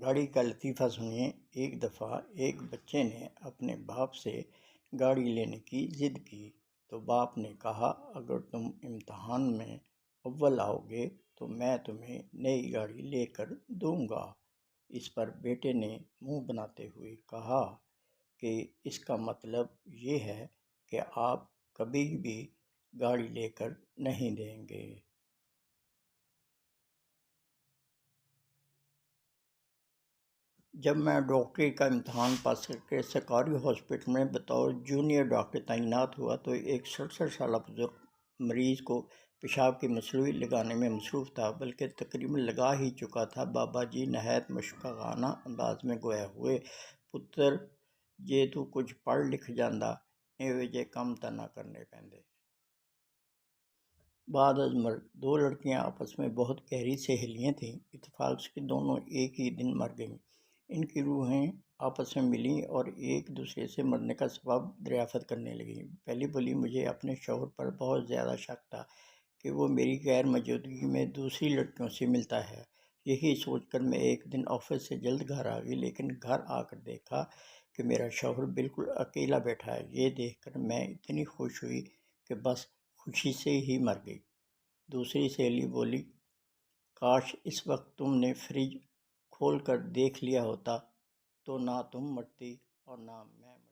گاڑی کا لطیفہ سنیے۔ ایک دفعہ ایک بچے نے اپنے باپ سے گاڑی لینے کی ضد کی تو باپ نے کہا، اگر تم امتحان میں اول آؤ گے تو میں تمہیں نئی گاڑی لے کر دوں گا۔ اس پر بیٹے نے منہ بناتے ہوئے کہا کہ اس کا مطلب یہ ہے کہ آپ کبھی بھی گاڑی لے کر نہیں دیں گے۔ جب میں ڈاکٹری کا امتحان پاس کر کے سرکاری ہاسپٹل میں بطور جونیئر ڈاکٹر تعینات ہوا تو ایک 67 سالہ بزرگ مریض کو پیشاب کی مصنوعی لگانے میں مصروف تھا، بلکہ تقریباً لگا ہی چکا تھا۔ بابا جی نہایت مشفقانہ انداز میں گویا ہوئے، پتر جے تو کچھ پڑھ لکھ جاندا، ایویں جے کم تا نہ کرنے پیندے۔ بعد از مرگ دو لڑکیاں آپس میں بہت گہری سہیلیاں تھیں، اتفاق سے دونوں ایک ہی دن مر گئیں۔ ان کی روحیں آپس میں ملیں اور ایک دوسرے سے مرنے کا سبب دریافت کرنے لگیں۔ پہلی بولی، مجھے اپنے شوہر پر بہت زیادہ شک تھا کہ وہ میری غیر موجودگی میں دوسری لڑکیوں سے ملتا ہے۔ یہی سوچ کر میں ایک دن آفس سے جلد گھر آ گئی، لیکن گھر آ کر دیکھا کہ میرا شوہر بالکل اکیلا بیٹھا ہے۔ یہ دیکھ کر میں اتنی خوش ہوئی کہ بس خوشی سے ہی مر گئی۔ دوسری سہیلی بولی، کاش اس وقت تم نے فریج کھول کر دیکھ لیا ہوتا تو نہ تم مرتی اور نہ میں۔